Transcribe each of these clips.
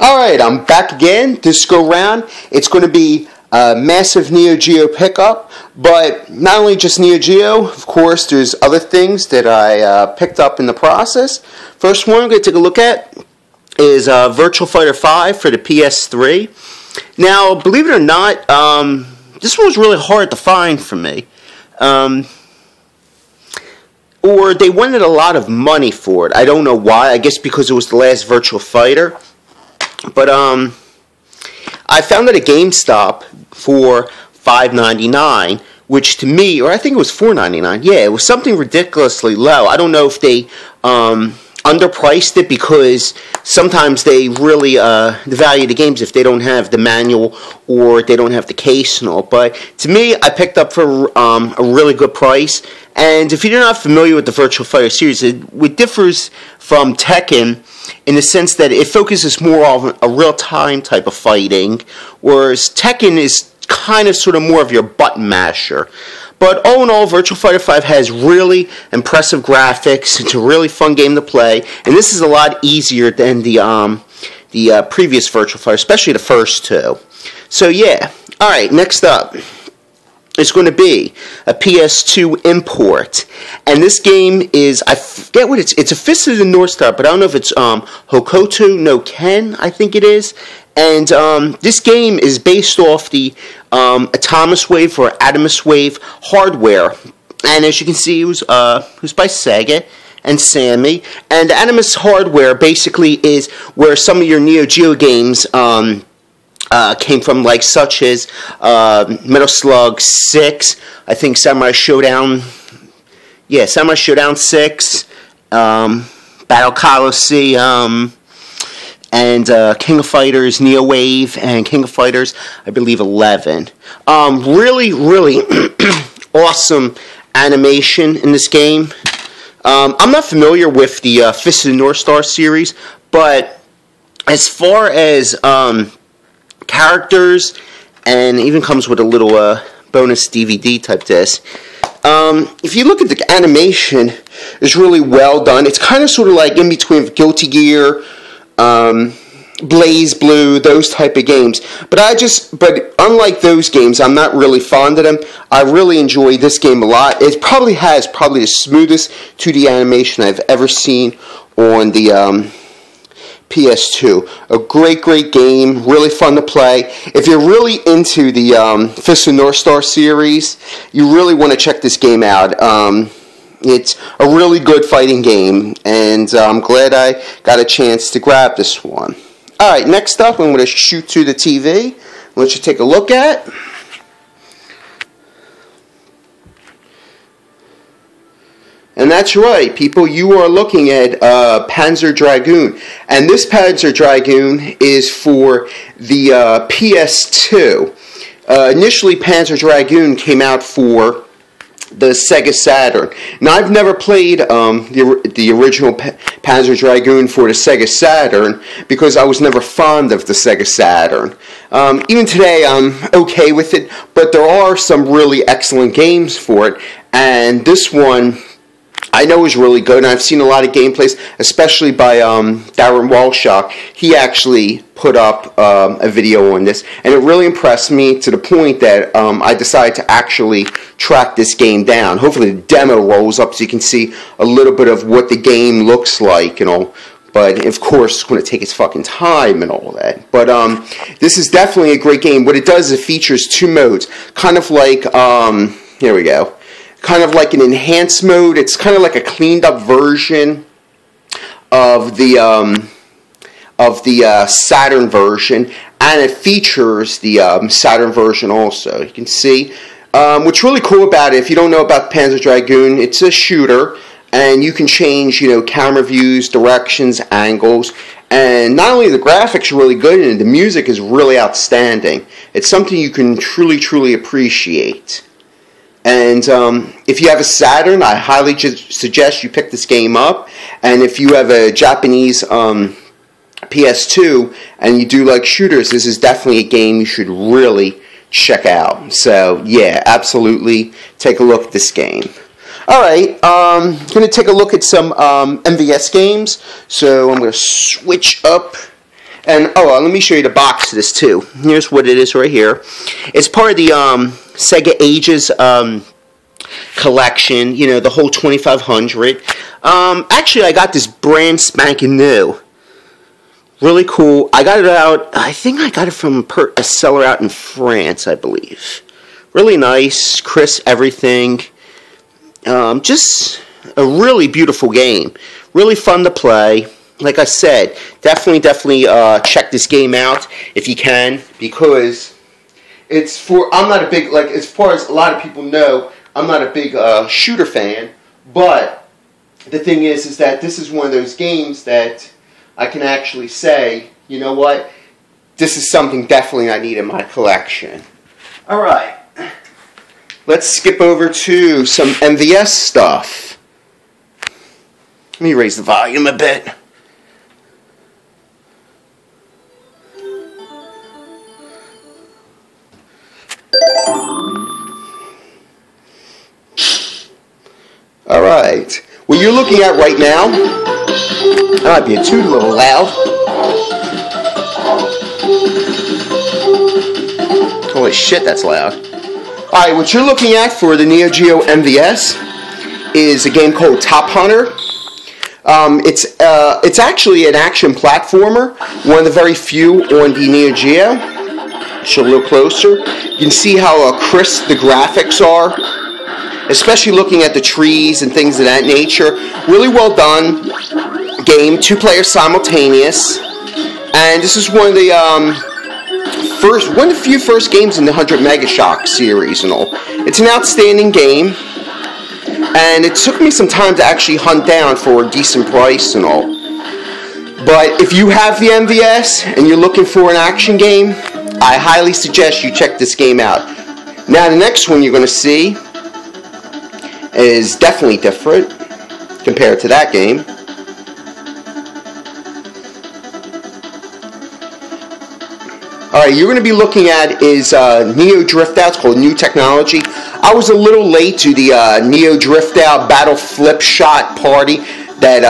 Alright, I'm back again. This go round, it's going to be a massive Neo Geo pickup, but not only just Neo Geo, of course, there's other things that I picked up in the process. First one I'm going to take a look at is Virtua Fighter 5 for the PS3. Now, believe it or not, this one was really hard to find for me. Or they wanted a lot of money for it. I don't know why. I guess because it was the last Virtua Fighter. But I found it at GameStop for $5.99, which to me, or I think it was $4.99. Yeah, it was something ridiculously low. I don't know if they underpriced it because sometimes they really devalue the games if they don't have the manual or they don't have the case and all. But to me, I picked up for a really good price. And if you're not familiar with the Virtua Fighter series, it differs from Tekken in the sense that it focuses more on a real-time type of fighting, whereas Tekken is kind of sort of more of your button masher. But all in all, Virtua Fighter 5 has really impressive graphics. It's a really fun game to play, and this is a lot easier than the previous Virtua Fighter, especially the first two. So yeah, alright, next up. It's going to be a PS2 import, and this game is, I forget what it's a Fist of the North Star, but I don't know if it's Hokuto no Ken, I think it is. And this game is based off the Atomus Wave or Atomus Wave hardware, and as you can see, it was by Sega and Sammy. And the Atomus hardware basically is where some of your Neo Geo games came from, like such as Metal Slug 6, I think Samurai Showdown 6, Battle Coliseum, and King of Fighters, Neo Wave, and King of Fighters, I believe 11. Really, really awesome animation in this game. I'm not familiar with the Fist of the North Star series, but as far as characters, and even comes with a little bonus DVD type disc. If you look at the animation, it's really well done. It's kind of sort of like in between Guilty Gear, Blaze Blue, those type of games. But unlike those games, I'm not really fond of them. I really enjoy this game a lot. It probably has the smoothest 2D animation I've ever seen on the PS2. A great game, really fun to play. If you're really into the Fist of North Star series, you really want to check this game out. It's a really good fighting game, and I'm glad I got a chance to grab this one. Alright, next up, I'm going to shoot to the TV. Let you take a look at. And that's right, people, you are looking at Panzer Dragoon. And this Panzer Dragoon is for the PS2. Initially, Panzer Dragoon came out for the Sega Saturn. Now, I've never played the original Panzer Dragoon for the Sega Saturn because I was never fond of the Sega Saturn. Even today, I'm okay with it, but there are some really excellent games for it. And this one I know is really good, and I've seen a lot of gameplays, especially by Darren Walshock. He actually put up a video on this, and it really impressed me to the point that I decided to actually track this game down. Hopefully the demo rolls up so you can see a little bit of what the game looks like and all. But, of course, it's going to take its fucking time and all that. But this is definitely a great game. What it does is it features two modes. Kind of like, here we go. Kind of like an enhanced mode. It's kind of like a cleaned up version of the Saturn version, and it features the Saturn version also. You can see what's really cool about it. If you don't know about Panzer Dragoon, it's a shooter, and you can change, camera views, directions, angles, and not only the graphics are really good, and the music is really outstanding. It's something you can truly appreciate. And if you have a Saturn, I highly suggest you pick this game up. And if you have a Japanese PS2 and you do like shooters, this is definitely a game you should really check out. So yeah, absolutely take a look at this game. Alright, I'm going to take a look at some MVS games. So I'm going to switch up And, oh, let me show you the box of this, too. Here's what it is right here. It's part of the Sega Ages collection, you know, the whole 2500. Actually, I got this brand spanking new. Really cool. I got it out, I think I got it from a seller out in France, I believe. Really nice, crisp, everything. Just a really beautiful game. Really fun to play. Like I said, definitely check this game out if you can, because it's for, I'm not a big, like, as far as a lot of people know, I'm not a big shooter fan, but the thing is that this is one of those games that I can actually say, you know what, this is something definitely I need in my collection. Alright, let's skip over to some MVS stuff. Let me raise the volume a bit. Alright, what you're looking at right now, I might be too little loud. Holy shit, that's loud. Alright, what you're looking at for the Neo Geo MVS is a game called Top Hunter. It's actually an action platformer, one of the very few on the Neo Geo. Show a little closer. You can see how crisp the graphics are, especially looking at the trees and things of that nature. Really well done game, 2 players simultaneous, and this is one of the few first games in the 100 Megashock series and all. It's an outstanding game, and it took me some time to actually hunt down for a decent price and all. But if you have the MVS and you're looking for an action game, I highly suggest you check this game out. Now the next one you're going to see is definitely different compared to that game. Alright, you're going to be looking at is Neo Drift Out. It's called New Technology. I was a little late to the Neo Drift Out Battle Flip Shot party that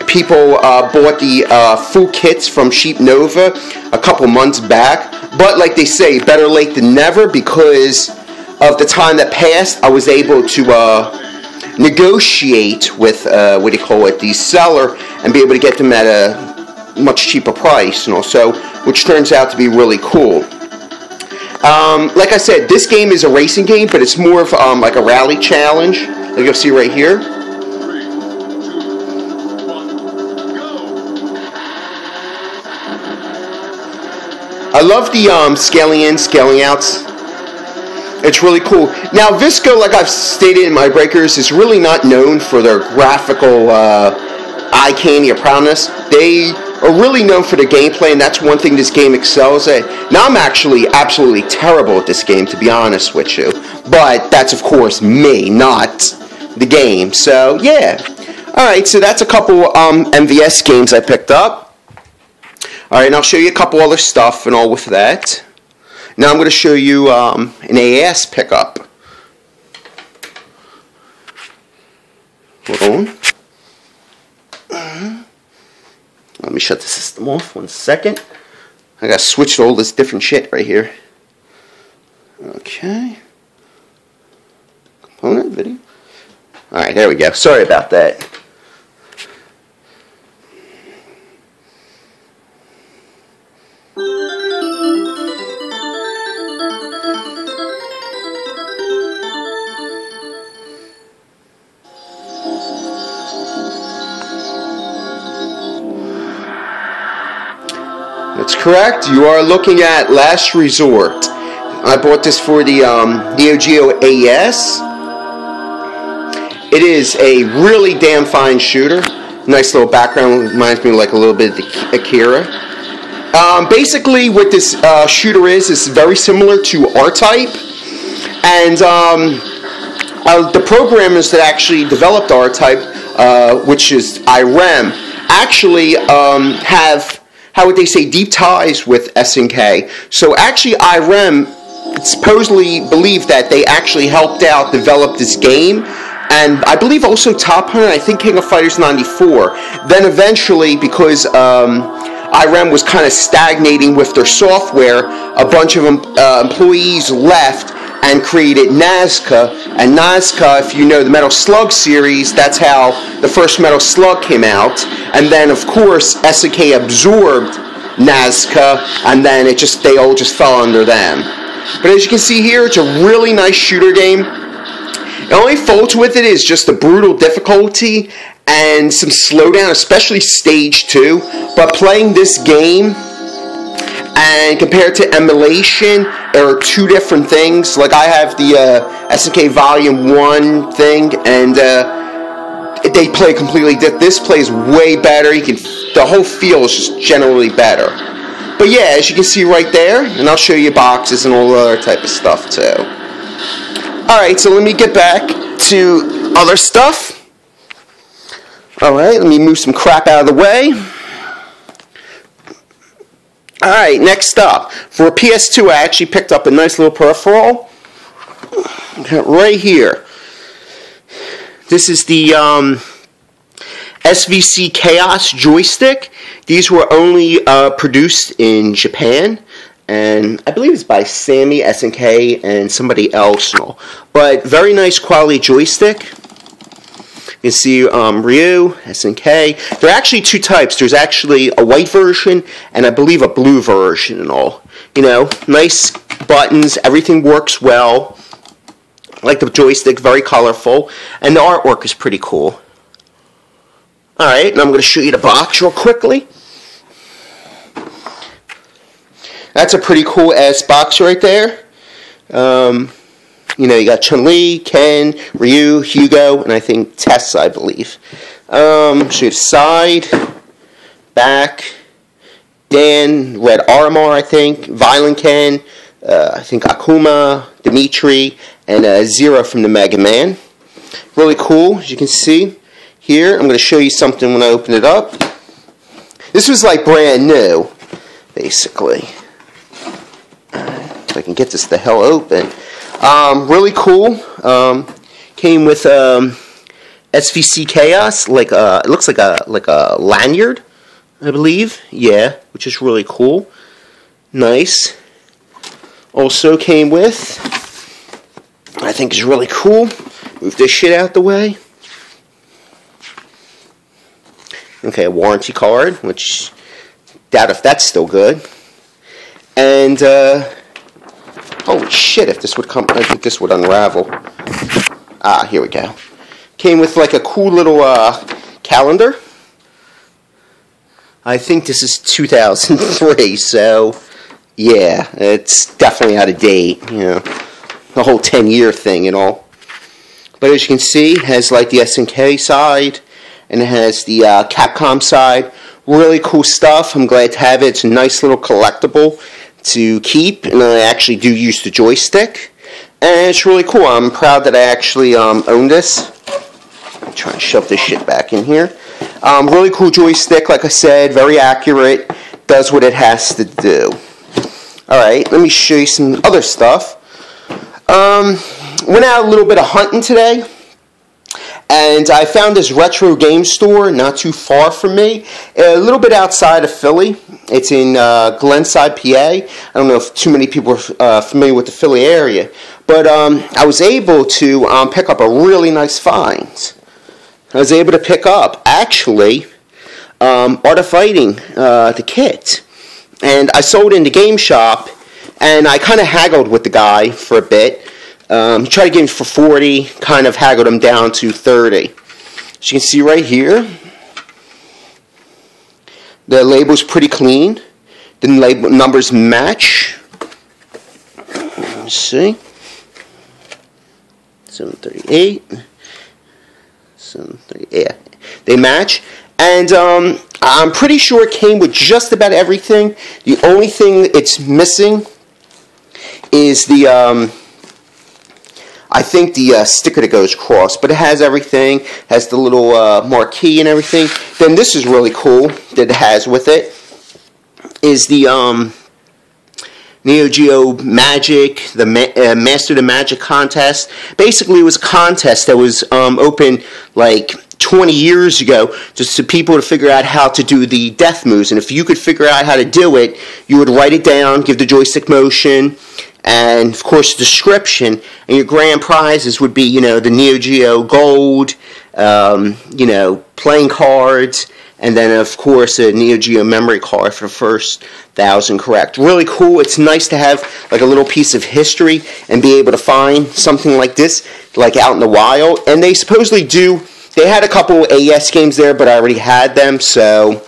people bought the full kits from Sheep Nova a couple months back. But like they say, better late than never, because of the time that passed, I was able to negotiate with, what do you call it, the seller, and be able to get them at a much cheaper price, and also, which turns out to be really cool. Like I said, this game is a racing game, but it's more of like a rally challenge, like you'll see right here. I love the scaling in, scaling outs. It's really cool. Now, Visco, like I've stated in my breakers, is really not known for their graphical eye candy or prowess. They are really known for the gameplay, and that's one thing this game excels at. Now, I'm actually absolutely terrible at this game, to be honest with you. But that's, of course, me, not the game. So, yeah. Alright, so that's a couple MVS games I picked up. Alright, and I'll show you a couple other stuff and all with that. Now I'm going to show you an AES pickup. Hold on. Let me shut the system off 1 second. I got to switch to all this different shit right here. Okay. Component video. Alright, there we go. Sorry about that. That's correct. You are looking at Last Resort. I bought this for the Neo Geo AES. It is a really damn fine shooter. Nice little background. Reminds me like a little bit of the Akira. Basically, what this shooter is very similar to R-Type. And the programmers that actually developed R-Type, which is IREM, actually have, how would they say, deep ties with SNK. So actually IREM supposedly believed that they actually helped out develop this game, and I believe also Top Hunter, I think King of Fighters 94. Then eventually, because IREM was kind of stagnating with their software. A bunch of employees left and created Nazca. And Nazca, if you know the Metal Slug series, that's how the first Metal Slug came out. And then, of course, SNK absorbed Nazca, and then they all just fell under them. But as you can see here, it's a really nice shooter game. The only fault with it is just the brutal difficulty and some slowdown, especially Stage 2. But playing this game and compared to emulation, there are two different things. Like I have the SNK Volume 1 thing, and they play completely different. This plays way better. The whole feel is just generally better. But yeah, as you can see right there, and I'll show you boxes and all the other type of stuff too. Alright, so let me get back to other stuff. Alright, let me move some crap out of the way. Alright, next up. For a PS2, I actually picked up a nice little peripheral. Right here. This is the SVC Chaos joystick. These were only produced in Japan, and I believe it's by Sammy, SNK, and somebody else. But very nice quality joystick. You can see Ryu, SNK. There are actually two types. There's actually a white version and I believe a blue version and all. You know, nice buttons. Everything works well. I like the joystick, very colorful, and the artwork is pretty cool. Alright, and I'm going to show you the box real quickly. That's a pretty cool ass box right there. You know, you got Chun-Li, Ken, Ryu, Hugo, and I think Tess, I believe. Show you the side, back, Dan, Red Armor, I think, Violent Ken, I think Akuma, Dimitri, and Zero from the Mega Man. Really cool, as you can see. Here, I'm going to show you something when I open it up. This was like brand new, basically. If I can get this the hell open. Really cool. Came with SVC Chaos, like it looks like a lanyard, I believe. Yeah, which is really cool. Nice. Also came with, I think is really cool. Move this shit out the way. Okay, a warranty card, which doubt if that's still good. And holy shit, if this would come, I think this would unravel. Ah, here we go. Came with like a cool little calendar. I think this is 2003, so yeah, it's definitely out of date, you know, the whole 10-year thing and all. But as you can see, it has like the SNK side, and it has the Capcom side. Really cool stuff. I'm glad to have it. It's a nice little collectible to keep, and I actually do use the joystick, and it's really cool. I'm proud that I actually own this. I'm trying to shove this shit back in here. Really cool joystick, like I said, very accurate, does what it has to do. Alright, let me show you some other stuff. Went out a little bit of hunting today, and I found this retro game store not too far from me, a little bit outside of Philly. It's in Glenside, PA. I don't know if too many people are familiar with the Philly area, but I was able to pick up a really nice find. I was able to pick up, actually, Art of Fighting, the kit. And I sold it in the game shop, and I kind of haggled with the guy for a bit. He tried to get him for 40, kind of haggled him down to 30. As you can see right here, the label's pretty clean. The label numbers match. Let's see. 738. 738. Yeah, they match. And I'm pretty sure it came with just about everything. The only thing it's missing is the I think the sticker that goes across, but it has everything. Has the little marquee and everything. Then this is really cool that it has with it is the Neo Geo Magic, the Master the Magic contest. Basically, it was a contest that was open like 20 years ago, just to people to figure out how to do the death moves. And if you could figure out how to do it, you would write it down, give the joystick motion, and of course description. And your grand prizes would be, you know, the Neo Geo Gold, you know, playing cards, and then of course a Neo Geo memory card for the first 1,000 correct. Really cool. It's nice to have like a little piece of history and be able to find something like this, like out in the wild. And they supposedly do. They had a couple AES games there, but I already had them, so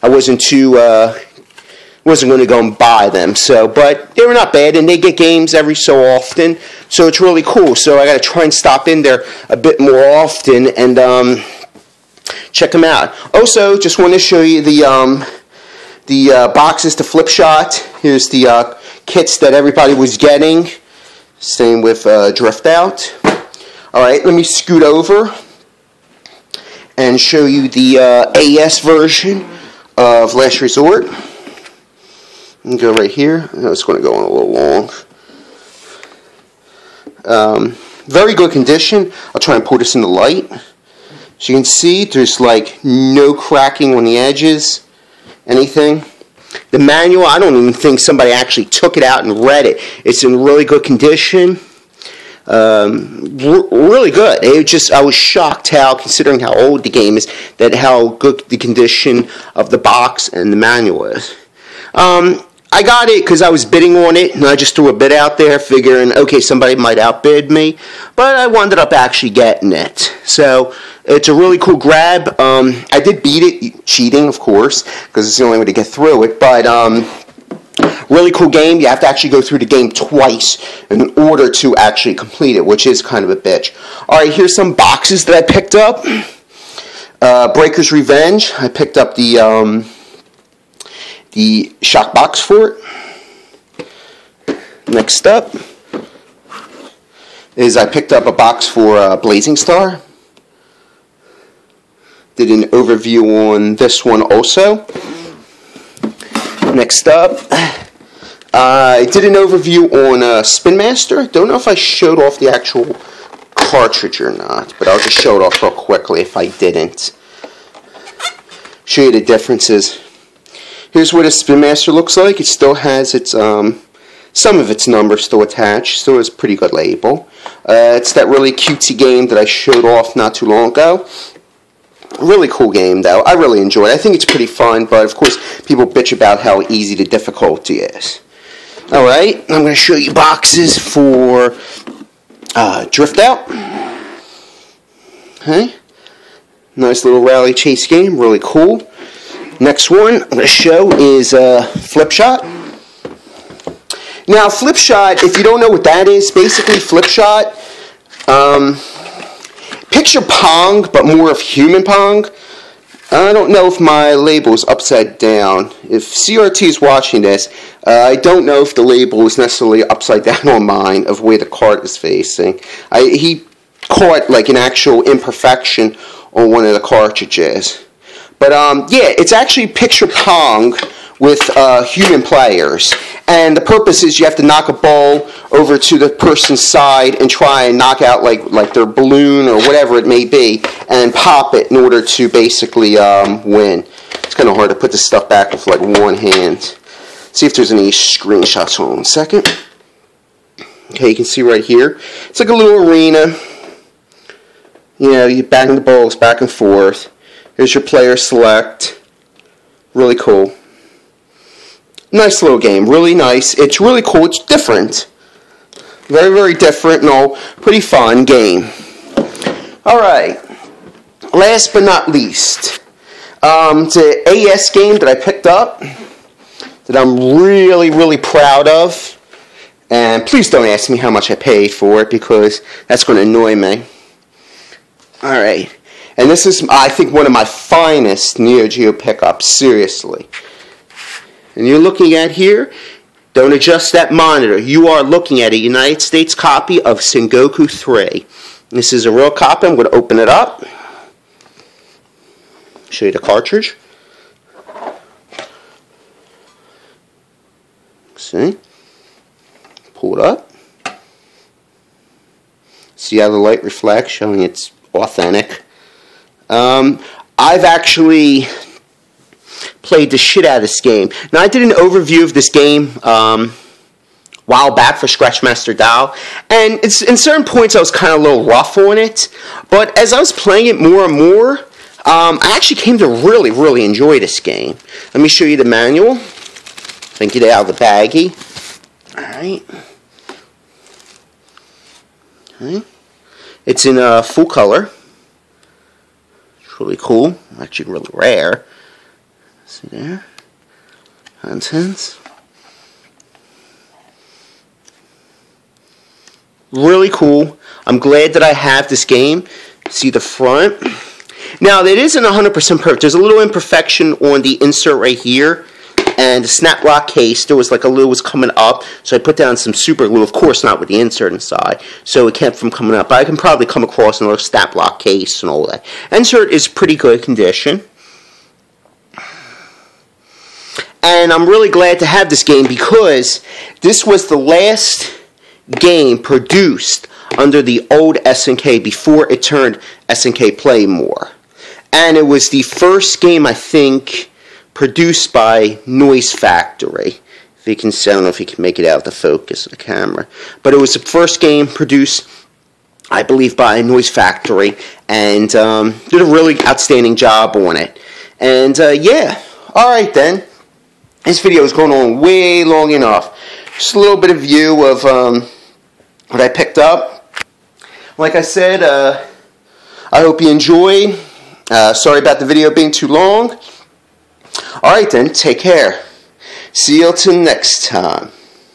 I wasn't going to go and buy them. So, but they were not bad, and they get games every so often, so it's really cool. So I got to try and stop in there a bit more often and check them out. Also, just want to show you the boxes to Flip Shot. Here's the kits that everybody was getting. Same with Drift Out. All right, let me scoot over and show you the AES version of Last Resort. And go right here. I know it's going to go on a little long. Very good condition. I'll try and put this in the light. So you can see there's like no cracking on the edges, anything. The manual, I don't even think somebody actually took it out and read it. It's in really good condition. Really good. I was shocked considering how old the game is, how good the condition of the box and the manual is. I got it because I was bidding on it, and I just threw a bid out there figuring, okay, somebody might outbid me, but I wound up actually getting it. So it's a really cool grab. I did beat it, cheating, of course, because it's the only way to get through it, but really cool game. You have to actually go through the game twice in order to actually complete it, which is kind of a bitch. Alright, here's some boxes that I picked up. Breaker's Revenge. I picked up the shock box for it. Next up is I picked up a box for Blazing Star. Did an overview on this one also. Next up, I did an overview on Spin Master. Don't know if I showed off the actual cartridge or not, but I'll just show it off real quickly if I didn't. Show you the differences. Here's what a Spin Master looks like. It still has its some of its numbers still attached, so it's a pretty good label. It's that really cutesy game that I showed off not too long ago. Really cool game, though. I really enjoy it. I think it's pretty fun, but of course, people bitch about how easy the difficulty is. Alright, I'm going to show you boxes for Drift Out. Okay. Nice little rally chase game. Really cool. Next one I'm going to show is Flip Shot. Now, Flip Shot, if you don't know what that is, basically Flip Shot, picture Pong, but more of human Pong. I don't know if my label is upside down. If CRT is watching this, I don't know if the label is necessarily upside down on mine of where the cart is facing. He caught like an actual imperfection on one of the cartridges. But yeah, it's actually picture Pong with human players. And the purpose is you have to knock a ball over to the person's side and try and knock out like their balloon or whatever it may be and pop it in order to basically win. It's kind of hard to put this stuff back with like one hand. See if there's any screenshots. Hold on a second. Okay, you can see right here. It's like a little arena. You know, you bang the balls back and forth. Here's your player select. Really cool. Nice little game. Really nice. It's really cool. It's different. Very, very different and all. Pretty fun game. Alright. Last but not least. It's an AES game that I picked up that I'm really, really proud of. And please don't ask me how much I paid for it because that's going to annoy me. Alright. And this is, I think, one of my finest Neo Geo pickups, seriously. And you're looking at here, don't adjust that monitor. You are looking at a United States copy of Sengoku 3. This is a real copy. I'm going to open it up. Show you the cartridge. See? Pull it up. See how the light reflects, showing it's authentic. I've actually played the shit out of this game. Now, I did an overview of this game while back for Scratchmaster Doll, and in certain points I was kind of a little rough on it, but as I was playing it more and more, I actually came to really, really enjoy this game. Let me show you the manual. If I can get it out of the baggie. Alright. Okay. It's in full color. It's really cool. Actually really rare. See there? Contents. Really cool. I'm glad that I have this game. See the front. Now, it isn't 100% perfect. There's a little imperfection on the insert right here. And the snap lock case, there was like a little was coming up. So I put down some super glue. Of course, not with the insert inside. So it kept from coming up. But I can probably come across another snap lock case and all that. Insert is pretty good condition. And I'm really glad to have this game because this was the last game produced under the old SNK before it turned SNK Play More. And it was the first game, I think, produced by Noise Factory. If you can see, I don't know if you can make it out of the focus of the camera. But it was the first game produced, I believe, by Noise Factory. And did a really outstanding job on it. And yeah, alright then. This video is going on way long enough. Just a little bit of view of what I picked up. Like I said, I hope you enjoyed. Sorry about the video being too long. Alright then, take care. See you till next time.